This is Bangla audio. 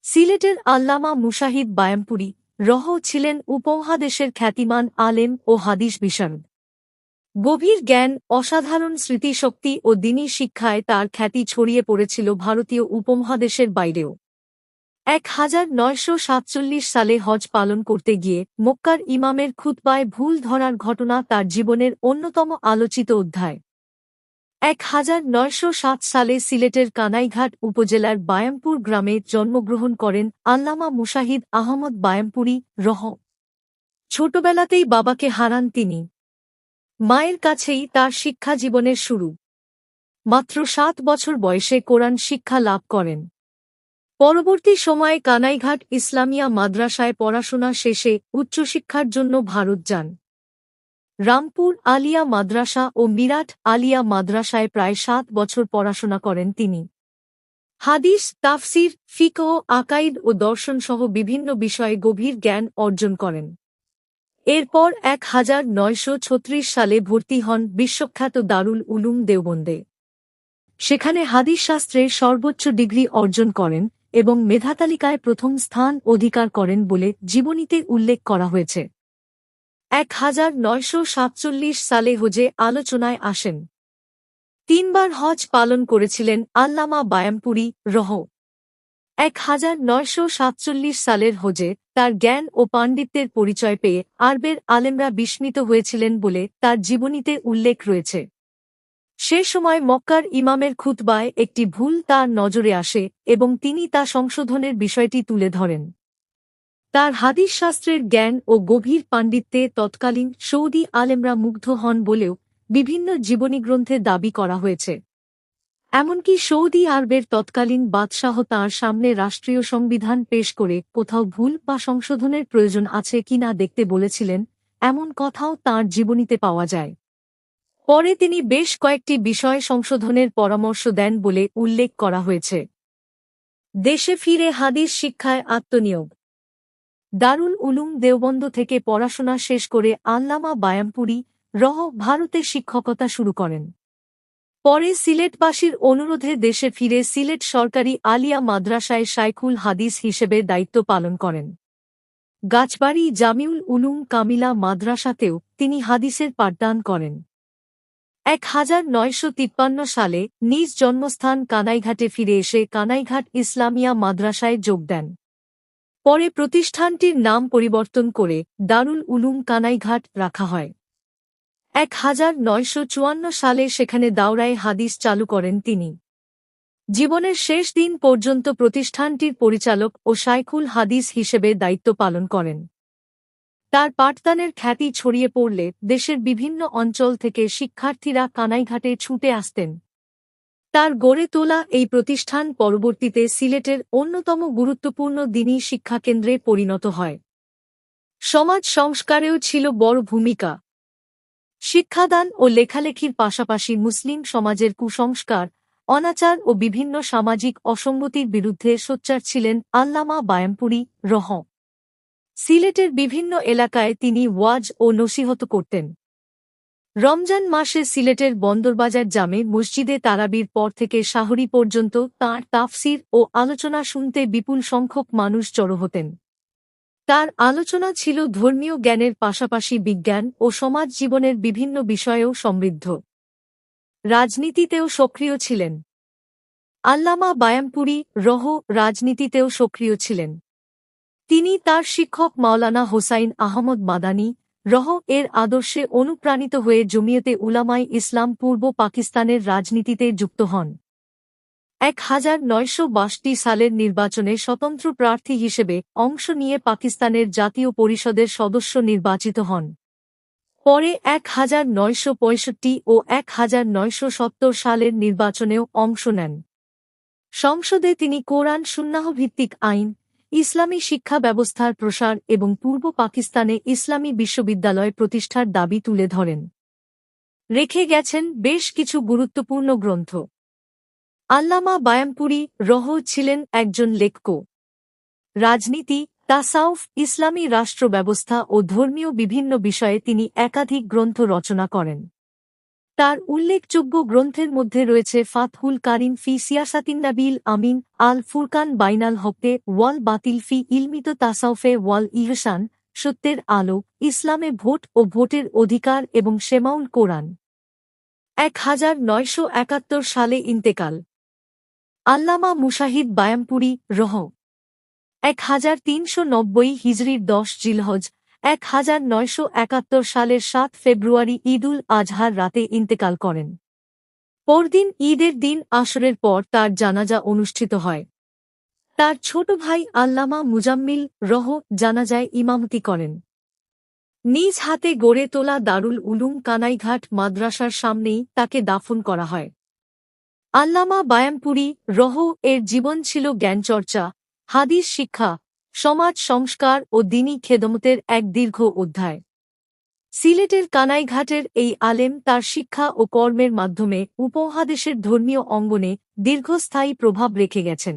সিলেটের আল্লামা মুশাহিদ বায়ামপুরী রহ ছিলেন উপমহাদেশের খ্যাতিমান আলেম ও হাদিস বিশারদ। গভীর জ্ঞান, অসাধারণ স্মৃতিশক্তি ও দ্বীনী শিক্ষায় তার খ্যাতি ছড়িয়ে পড়েছিল ভারতীয় উপমহাদেশের বাইরেও। 1947 সালে হজ পালন করতে গিয়ে মক্কার ইমামের খুতবায় ভুল ধরার ঘটনা তার জীবনের অন্যতম আলোচিত অধ্যায়। 1907 সালে সিলেটের কানাইঘাট উপজেলার বায়ামপুর গ্রামে জন্মগ্রহণ করেন আল্লামা মুশাহিদ আহমদ বায়ামপুরী রহ। ছোটবেলাতেই বাবাকে হারান তিনি। মায়ের কাছেই তার শিক্ষা জীবনের শুরু। মাত্র 7 বছর বয়সে কোরআন শিক্ষা লাভ করেন। পরবর্তী সময়ে কানাইঘাট ইসলামিয়া মাদ্রাসায় পড়াশোনা শেষে উচ্চশিক্ষার জন্য ভারত যান। রামপুর আলিয়া মাদ্রাসা ও মিরাট আলিয়া মাদ্রাসায় প্রায় 7 বছর পড়াশোনা করেন তিনি। হাদিস, তাফসির, ফিকহ, আকাইদ ও দর্শন সহ বিভিন্ন বিষয়ে গভীর জ্ঞান অর্জন করেন। এরপর 1936 সালে ভর্তি হন বিশ্বখ্যাত দারুল উলুম দেওবন্দে। সেখানে হাদিস শাস্ত্রের সর্বোচ্চ ডিগ্রি অর্জন করেন এবং মেধাতালিকায় প্রথম স্থান অধিকার করেন বলে জীবনীতে উল্লেখ করা হয়েছে। 1947 সালে হজে আলোচনায় আসেন। 3 বার হজ পালন করেছিলেন আল্লামা বায়ামপুরী রহ। 1947 সালের হজে তার জ্ঞান ও পাণ্ডিত্যের পরিচয় পেয়ে আরবের আলেমরা বিস্মিত হয়েছিলেন বলে তার জীবনীতে উল্লেখ রয়েছে। সে সময় মক্কার ইমামের খুতবায় একটি ভুল তার নজরে আসে এবং তিনি তা সংশোধনের বিষয়টি তুলে ধরেন। তার হাদিস শাস্ত্রের জ্ঞান ও গভীর পাণ্ডিত্যে তৎকালীন সৌদি আলেমরা মুগ্ধ হন বলেও বিভিন্ন জীবনীগ্রন্থে দাবি করা হয়েছে। এমনকি সৌদি আরবের তৎকালীন বাদশাহ তাঁর সামনে রাষ্ট্রীয় সংবিধান পেশ করে কোথাও ভুল বা সংশোধনের প্রয়োজন আছে কিনা দেখতে বলেছিলেন, এমন কথাও তাঁর জীবনীতে পাওয়া যায়। পরে তিনি বেশ কয়েকটি বিষয় সংশোধনের পরামর্শ দেন বলে উল্লেখ করা হয়েছে। দেশে ফিরে হাদিস শিক্ষায় আত্মনিয়োগ। দারুল উলুম দেওবন্দ থেকে পড়াশোনা শেষ করে আল্লামা বায়ামপুরী রহ ভারতে শিক্ষকতা শুরু করেন। পরে সিলেটবাসীর অনুরোধে দেশে ফিরে সিলেট সরকারি আলিয়া মাদ্রাসায় শায়খুল হাদিস হিসেবে দায়িত্ব পালন করেন। গাছবাড়ি জামিউল উলুম কামিলা মাদ্রাসাতেও তিনি হাদিসের পাঠদান করেন। 1953 সালে নিজ জন্মস্থান কানাইঘাটে ফিরে এসে কানাইঘাট ইসলামিয়া মাদ্রাসায় যোগ দেন। পরে প্রতিষ্ঠানটির নাম পরিবর্তন করে দারুল উলুম কানাইঘাট রাখা হয়। 1954 সালে সেখানে দাওরায়ে হাদিস চালু করেন তিনি। জীবনের শেষ দিন পর্যন্ত প্রতিষ্ঠানটির পরিচালক ও শায়খুল হাদিস হিসেবে দায়িত্ব পালন করেন। তার পাঠদানের খ্যাতি ছড়িয়ে পড়লে দেশের বিভিন্ন অঞ্চল থেকে শিক্ষার্থীরা কানাইঘাটে ছুটে আসতেন। তার গড়ে তোলা এই প্রতিষ্ঠান পরবর্তীতে সিলেটের অন্যতম গুরুত্বপূর্ণ দ্বীনী শিক্ষাকেন্দ্রে পরিণত হয়। সমাজ সংস্কারেও ছিল বড় ভূমিকা। শিক্ষাদান ও লেখালেখির পাশাপাশি মুসলিম সমাজের কুসংস্কার, অনাচার ও বিভিন্ন সামাজিক অসঙ্গতির বিরুদ্ধে সোচ্চার ছিলেন আল্লামা বায়ামপুরী রহ। সিলেটের বিভিন্ন এলাকায় তিনি ওয়াজ ও নসিহত করতেন। রমজান মাসে সিলেটের বন্দরবাজার জামে মসজিদে তারাবির পর থেকে শাহরি পর্যন্ত তাঁর তাফসির ও আলোচনা শুনতে বিপুল সংখ্যক মানুষ জড়ো হতেন। তার আলোচনা ছিল ধর্মীয় জ্ঞানের পাশাপাশি বিজ্ঞান ও সমাজ জীবনের বিভিন্ন বিষয়েও সমৃদ্ধ। রাজনীতিতেও সক্রিয় ছিলেন। আল্লামা বায়ামপুরী রহ রাজনীতিতেও সক্রিয় ছিলেন। তিনি তার শিক্ষক মাওলানা হোসাইন আহমদ মাদানী রহ এর আদর্শে অনুপ্রাণিত হয়ে জমিয়তে উলামায়ে ইসলাম পূর্ব পাকিস্তানের রাজনীতিতে যুক্ত হন। 1962 সালের নির্বাচনে স্বতন্ত্র প্রার্থী হিসেবে অংশ নিয়ে পাকিস্তানের জাতীয় পরিষদের সদস্য নির্বাচিত হন। পরে 1965 ও 1970 সালের নির্বাচনেও অংশ নেন। সংসদে তিনি কোরআন সুন্নাহ ভিত্তিক আইন, ইসলামী শিক্ষা ব্যবস্থার প্রসার এবং পূর্ব পাকিস্তানে ইসলামী বিশ্ববিদ্যালয় প্রতিষ্ঠার দাবি তুলে ধরেন। রেখে গেছেন বেশ কিছু গুরুত্বপূর্ণ গ্রন্থ। আল্লামা বায়ামপুরী রহ ছিলেন একজন লেখক। রাজনীতি, তাসাউফ, ইসলামী রাষ্ট্র ব্যবস্থা ও ধর্মীয় বিভিন্ন বিষয়ে তিনি একাধিক গ্রন্থ রচনা করেন। তার উল্লেখযোগ্য গ্রন্থের মধ্যে রয়েছে ফাতহুল কারিম ফি সিয়াসাতিন নাবিল আমিন, আল ফুরকান বাইনাল হকে ওয়াল বাতিল ফি ইলমিত তাসাউফে ওয়াল ইহসান, সত্যের আলো, ইসলামে ভোট ও ভোটের অধিকার এবং শেমাউল কোরআন। 1971 সালে ইন্তেকাল। আল্লামা মুশাহিদ বায়ামপুরী রহ। 1390 হিজরির 10 জিলহজ 1971 সালের 7 ফেব্রুয়ারি ঈদুল আজহার রাতে ইন্তেকাল করেন। পরদিন ঈদের দিন আসরের পর তার জানাজা অনুষ্ঠিত হয়। তার ছোট ভাই আল্লামা মুজাম্মিল রহ জানাজায় ইমামতি করেন। নিজ হাতে গড়ে তোলা দারুল উলুম কানাইঘাট মাদ্রাসার সামনেই তাকে দাফন করা হয়। আল্লামা বায়ামপুরী রহ এর জীবন ছিল জ্ঞানচর্চা, হাদিস শিক্ষা, সমাজ সংস্কার ও দ্বীনী খেদমতের এক দীর্ঘ অধ্যায়। সিলেটের কানাইঘাটের এই আলেম তার শিক্ষা ও কর্মের মাধ্যমে উপমহাদেশের ধর্মীয় অঙ্গনে দীর্ঘস্থায়ী প্রভাব রেখে গেছেন।